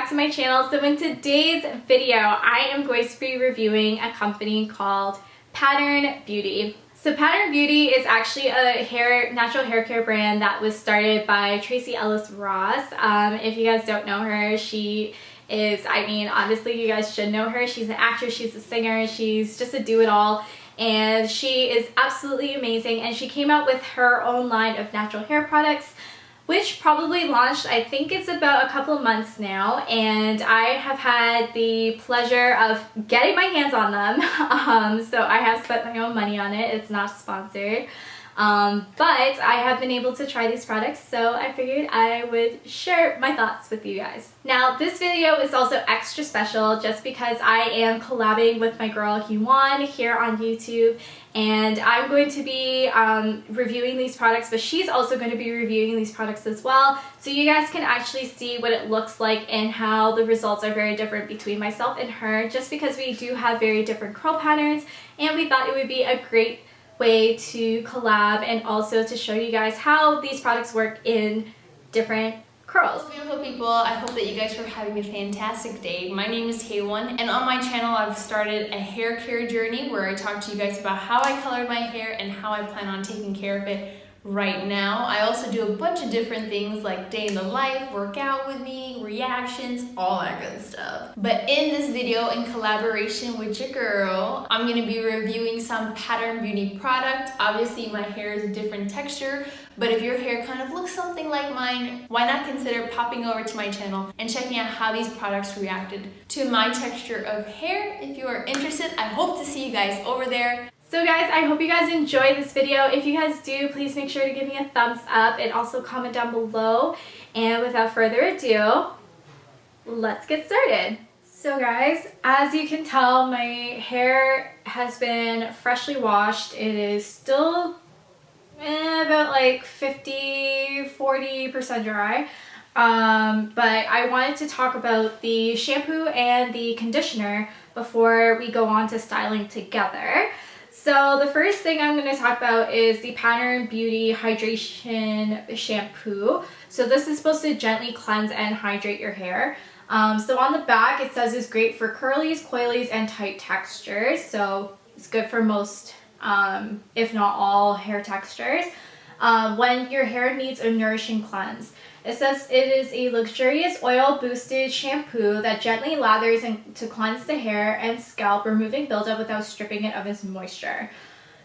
back to my channel. So in today's video, I am going to be reviewing a company called Pattern Beauty. So Pattern Beauty is actually a natural hair care brand that was started by Tracee Ellis Ross. If you guys don't know her, she is, I mean, honestly, you guys should know her. She's an actress, she's a singer, she's just a do-it-all. And she is absolutely amazing. And she came out with her own line of natural hair products, which probably launched, I think it's about a couple of months now, and I have had the pleasure of getting my hands on them. So I have spent my own money on it. It's not sponsored. But I have been able to try these products, so I figured I would share my thoughts with you guys. Now, this video is also extra special just because I am collabing with my girl Heywan here on YouTube, and I'm going to be reviewing these products, but she's also going to be reviewing these products as well, so you guys can actually see what it looks like and how the results are very different between myself and her, just because we do have very different curl patterns, and we thought it would be a great way to collab and also to show you guys how these products work in different curls. Beautiful people, I hope that you guys are having a fantastic day. My name is Heywan, and on my channel I've started a hair care journey where I talk to you guys about how I colored my hair and how I plan on taking care of it right now. I also do a bunch of different things like day in the life, work out with me, reactions, all that good stuff. But in this video, in collaboration with your girl, I'm going to be reviewing some Pattern Beauty product. Obviously my hair is a different texture, but if your hair kind of looks something like mine, why not consider popping over to my channel and checking out how these products reacted to my texture of hair. If you are interested, I hope to see you guys over there. So guys, I hope you guys enjoy this video. If you guys do, please make sure to give me a thumbs up and also comment down below. And without further ado, let's get started. So guys, as you can tell, my hair has been freshly washed. It is still about like 50-40% dry. But I wanted to talk about the shampoo and the conditioner before we go on to styling together. So the first thing I'm going to talk about is the Pattern Beauty Hydration Shampoo. So this is supposed to gently cleanse and hydrate your hair. So on the back it says it's great for curlies, coilies, and tight textures. So it's good for most, if not all, hair textures. When your hair needs a nourishing cleanse. It says it is a luxurious oil-boosted shampoo that gently lathers to cleanse the hair and scalp, removing buildup without stripping it of its moisture.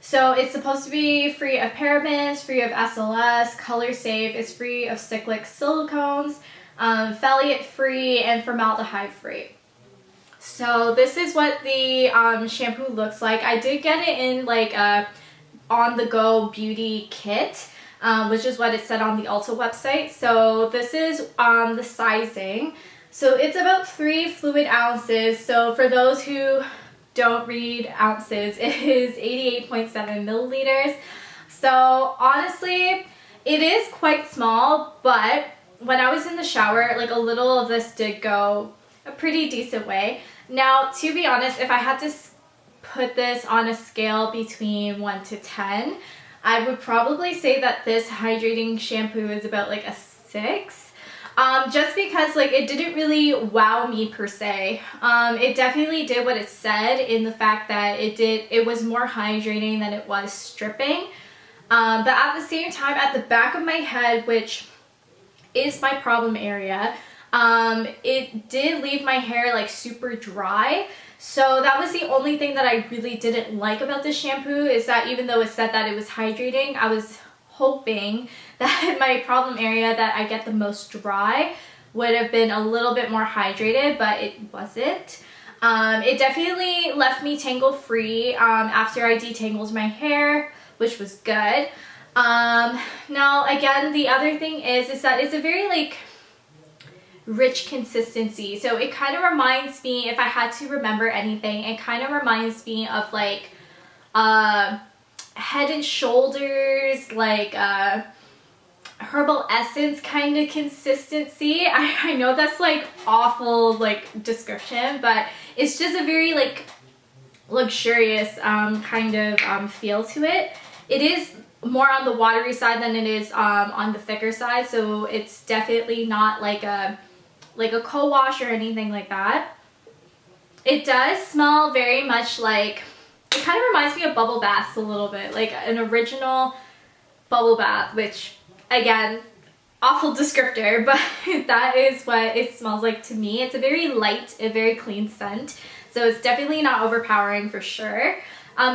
So it's supposed to be free of parabens, free of SLS, color safe, it's free of cyclic silicones, phthalate-free, and formaldehyde-free. So this is what the shampoo looks like. I did get it in like a on-the-go beauty kit. Which is what it said on the Ulta website. So this is the sizing. So it's about 3 fluid ounces. So for those who don't read ounces, it is 88.7 milliliters. So honestly, it is quite small, but when I was in the shower, like a little of this did go a pretty decent way. Now, to be honest, if I had to put this on a scale between 1 to 10, I would probably say that this hydrating shampoo is about like a 6. Just because like it didn't really wow me per se. It definitely did what it said in the fact that it was more hydrating than it was stripping. But at the same time, at the back of my head, which is my problem area, it did leave my hair like super dry. So that was the only thing that I really didn't like about this shampoo, is that even though it said that it was hydrating, I was hoping that my problem area that I get the most dry would have been a little bit more hydrated, but it wasn't. It definitely left me tangle free after I detangled my hair, which was good. Now again, the other thing is that it's a very like rich consistency. So it kind of reminds me, if I had to remember anything, it kind of reminds me of like Head and Shoulders, like herbal essence kind of consistency. I know that's like awful like description, but it's just a very like luxurious kind of feel to it. It is more on the watery side than it is on the thicker side, so it's definitely not like a like a co-wash or anything like that. It does smell very much like, it kind of reminds me of bubble baths a little bit, like an original bubble bath, which again, awful descriptor, but that is what it smells like to me. It's a very light, a very clean scent, so it's definitely not overpowering for sure.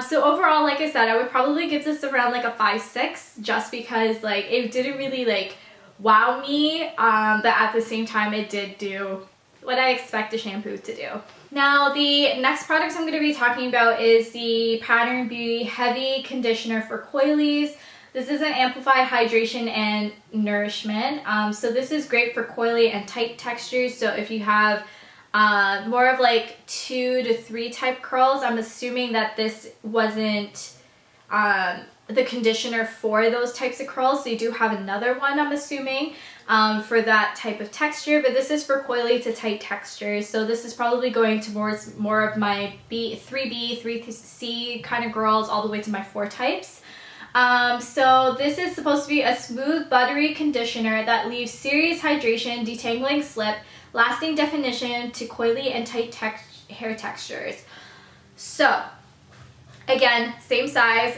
So overall, like I said, I would probably give this around like a 5-6, just because like it didn't really like wow me, but at the same time it did do what I expect a shampoo to do. Now the next product I'm going to be talking about is the Pattern Beauty Heavy Conditioner for Coilies. This is an amplified hydration and nourishment. So this is great for coily and tight textures. So if you have more of like 2 to 3 type curls, I'm assuming that this wasn't the conditioner for those types of curls. So you do have another one, I'm assuming, for that type of texture. But this is for coily to tight textures. So this is probably going towards more of my 3B, 3C kind of girls, all the way to my 4 types. So this is supposed to be a smooth, buttery conditioner that leaves serious hydration, detangling slip, lasting definition to coily and tight hair textures. So again, same size.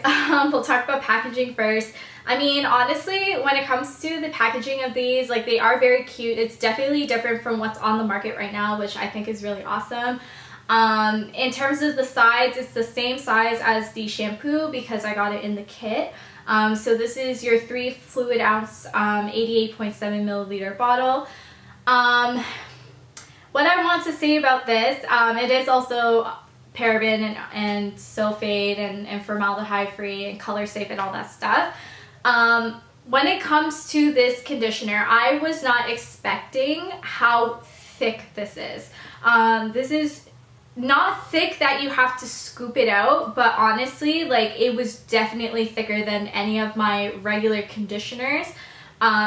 We'll talk about packaging first. I mean, honestly, when it comes to the packaging of these, like, they are very cute. It's definitely different from what's on the market right now, which I think is really awesome. In terms of the size, it's the same size as the shampoo because I got it in the kit. So this is your 3 fluid ounce 88.7 milliliter bottle. What I want to say about this, it is also paraben and sulfate and formaldehyde free and color safe and all that stuff. When it comes to this conditioner, I was not expecting how thick this is. This is not thick that you have to scoop it out, but honestly, like, it was definitely thicker than any of my regular conditioners.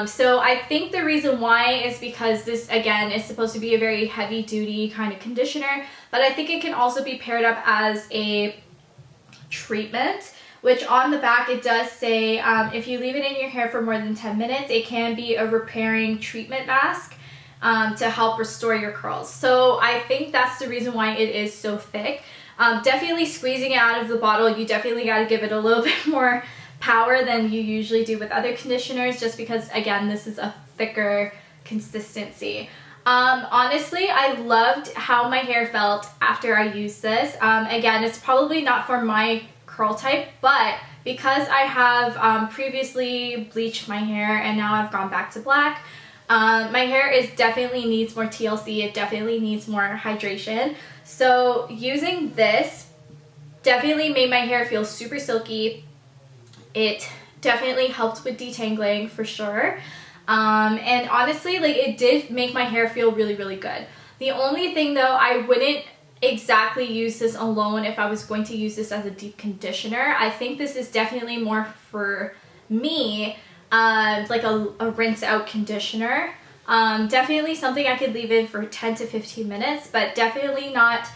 So I think the reason why is because this, again, is supposed to be a very heavy duty kind of conditioner, but I think it can also be paired up as a treatment, which on the back it does say if you leave it in your hair for more than 10 minutes, it can be a repairing treatment mask to help restore your curls. So I think that's the reason why it is so thick. Definitely squeezing it out of the bottle, you definitely got to give it a little bit more power than you usually do with other conditioners, just because, again, this is a thicker consistency. Honestly, I loved how my hair felt after I used this. Again, it's probably not for my curl type, but because I have previously bleached my hair and now I've gone back to black, my hair definitely needs more TLC. It definitely needs more hydration. So using this definitely made my hair feel super silky. It definitely helped with detangling for sure. And honestly, like, it did make my hair feel really, really good. The only thing though, I wouldn't exactly use this alone if I was going to use this as a deep conditioner. I think this is definitely more for me, like a rinse out conditioner. Definitely something I could leave in for 10 to 15 minutes, but definitely not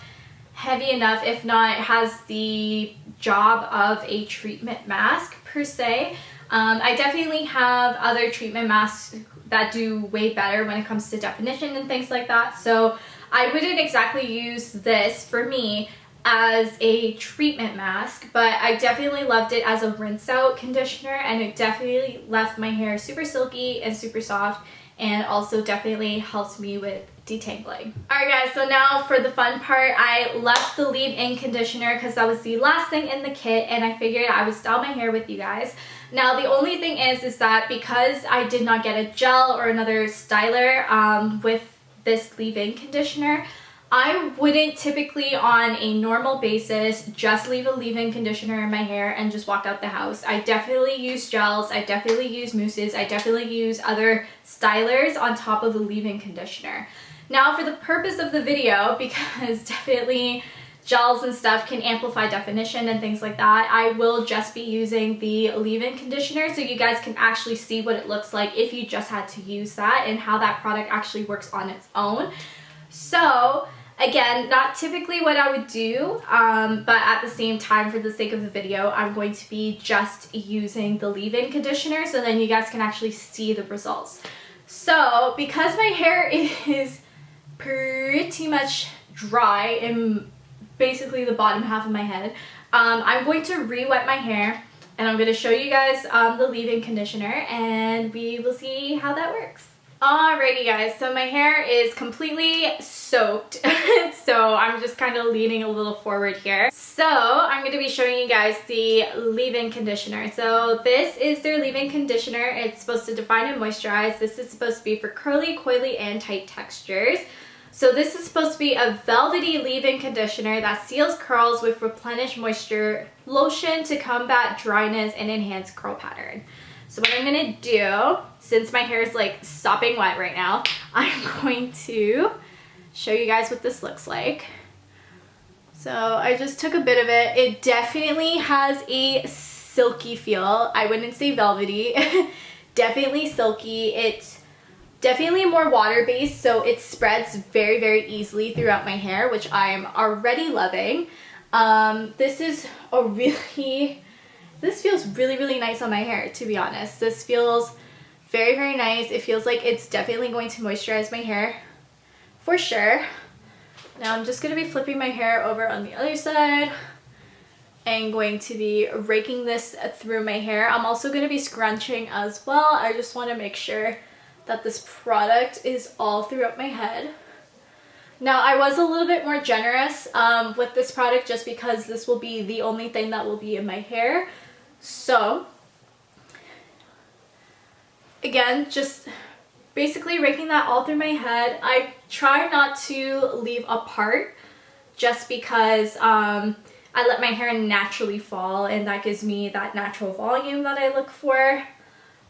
heavy enough, if not it has the job of a treatment mask per se. I definitely have other treatment masks that do way better when it comes to definition and things like that, so I wouldn't exactly use this for me as a treatment mask, but I definitely loved it as a rinse out conditioner, and it definitely left my hair super silky and super soft, and also definitely helped me with detangling. Alright guys, so now for the fun part, I left the leave-in conditioner because that was the last thing in the kit, and I figured I would style my hair with you guys. Now the only thing is that because I did not get a gel or another styler with this leave-in conditioner, I wouldn't typically on a normal basis just leave a leave-in conditioner in my hair and just walk out the house. I definitely use gels, I definitely use mousses, I definitely use other stylers on top of the leave-in conditioner. Now for the purpose of the video, because definitely gels and stuff can amplify definition and things like that, I will just be using the leave-in conditioner so you guys can actually see what it looks like if you just had to use that and how that product actually works on its own. So again, not typically what I would do, but at the same time, for the sake of the video, I'm going to be just using the leave-in conditioner so then you guys can actually see the results. So because my hair is pretty much dry in basically the bottom half of my head. I'm going to re-wet my hair, and I'm going to show you guys the leave-in conditioner, and we will see how that works. Alrighty guys, so my hair is completely soaked, so I'm just kind of leaning a little forward here. So I'm going to be showing you guys the leave-in conditioner. So this is their leave-in conditioner. It's supposed to define and moisturize. This is supposed to be for curly, coily, and tight textures. So this is supposed to be a velvety leave-in conditioner that seals curls with replenished moisture lotion to combat dryness and enhance curl pattern. So what I'm going to do, since my hair is like sopping wet right now, I'm going to show you guys what this looks like. So I just took a bit of it. It definitely has a silky feel. I wouldn't say velvety. Definitely silky. It's definitely more water-based, so it spreads very, very easily throughout my hair, which I'm already loving. This feels really, really nice on my hair, to be honest. This feels very, very nice. It feels like it's definitely going to moisturize my hair for sure. Now I'm just going to be flipping my hair over on the other side and going to be raking this through my hair. I'm also going to be scrunching as well. I just want to make sure that this product is all throughout my head. Now I was a little bit more generous with this product just because this will be the only thing that will be in my hair. So again, just basically raking that all through my head. I try not to leave a part just because I let my hair naturally fall, and that gives me that natural volume that I look for,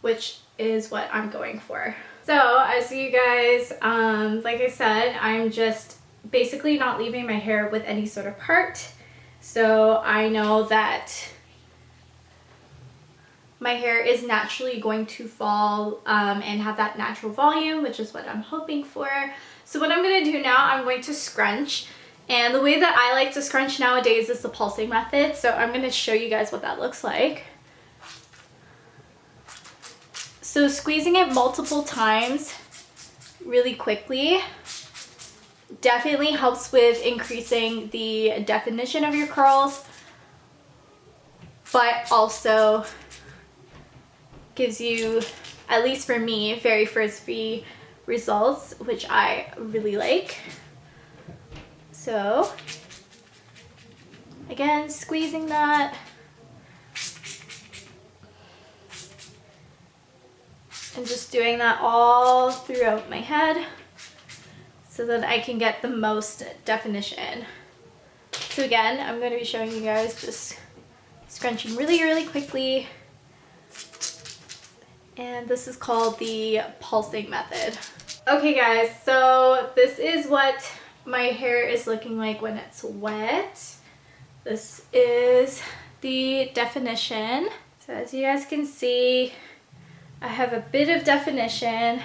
which is what I'm going for. So as you guys, like I said, I'm just basically not leaving my hair with any sort of part. So I know that my hair is naturally going to fall and have that natural volume, which is what I'm hoping for. So what I'm going to do now, I'm going to scrunch. And the way that I like to scrunch nowadays is the pulsing method. So I'm going to show you guys what that looks like. So squeezing it multiple times really quickly definitely helps with increasing the definition of your curls, but also gives you, at least for me, very frizzy results, which I really like. So again, squeezing that. And just doing that all throughout my head so that I can get the most definition. So again, I'm going to be showing you guys just scrunching really, really quickly. And this is called the pulsing method. Okay guys, so this is what my hair is looking like when it's wet. This is the definition. So as you guys can see, I have a bit of definition,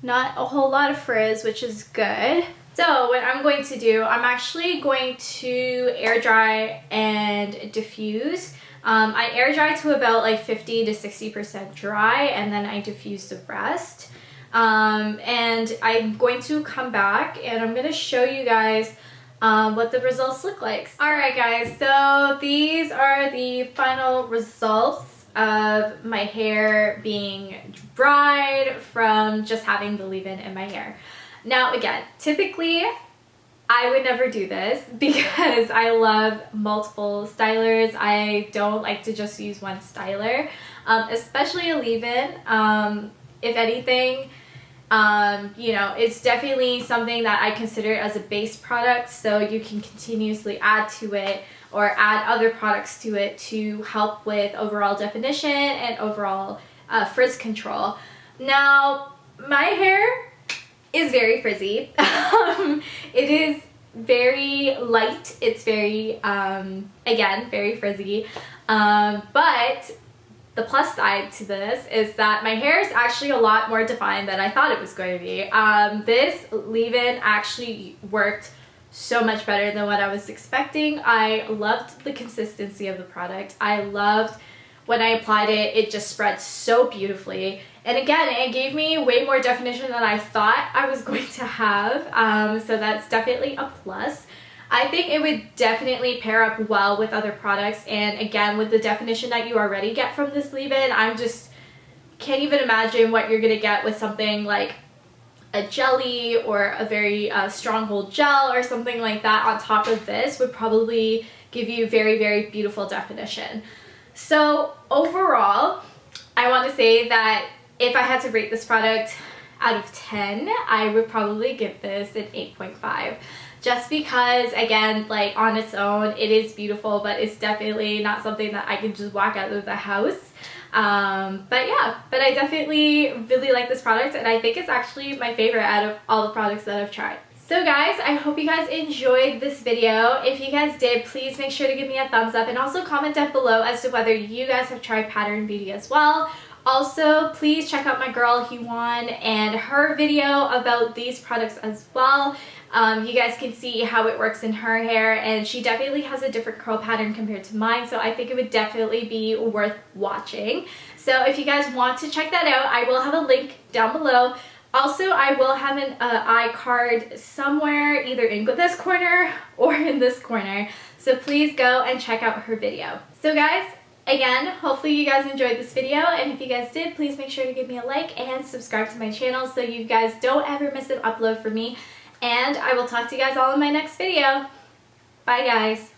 not a whole lot of frizz, which is good. So what I'm going to do, I'm actually going to air dry and diffuse. I air dry to about like 50 to 60% dry, and then I diffuse the rest. And I'm going to come back and I'm going to show you guys what the results look like. Alright guys, so these are the final results of my hair being dried from just having the leave-in in my hair. Now again, typically I would never do this because I love multiple stylers. I don't like to just use one styler, especially a leave-in. If anything, you know, it's definitely something that I consider as a base product, so you can continuously add to it or add other products to it to help with overall definition and overall frizz control. Now, my hair is very frizzy. It is very light. It's very, again, very frizzy. But the plus side to this is that my hair is actually a lot more defined than I thought it was going to be. This leave-in actually worked so much better than what I was expecting. I loved the consistency of the product. I loved when I applied it, it just spread so beautifully. And again, it gave me way more definition than I thought I was going to have, so that's definitely a plus. I think it would definitely pair up well with other products, and again, with the definition that you already get from this leave-in, I'm just can't even imagine what you're gonna get with something like a jelly or a very stronghold gel or something like that on top of this would probably give you very, very beautiful definition. So overall, I want to say that if I had to rate this product out of 10, I would probably give this an 8.5. Just because, again, like on its own, it is beautiful, but it's definitely not something that I can just walk out of the house. But yeah, but I definitely really like this product, and I think it's actually my favorite out of all the products that I've tried. So guys, I hope you guys enjoyed this video. If you guys did, please make sure to give me a thumbs up and also comment down below as to whether you guys have tried Pattern Beauty as well. Also, please check out my girl Heywan and her video about these products as well. You guys can see how it works in her hair, and she definitely has a different curl pattern compared to mine, so I think it would definitely be worth watching. So if you guys want to check that out, I will have a link down below. Also, I will have an iCard somewhere, either in this corner or in this corner, so please go and check out her video. So guys, again, hopefully you guys enjoyed this video, and if you guys did, please make sure to give me a like and subscribe to my channel so you guys don't ever miss an upload from me. And I will talk to you guys all in my next video. Bye guys.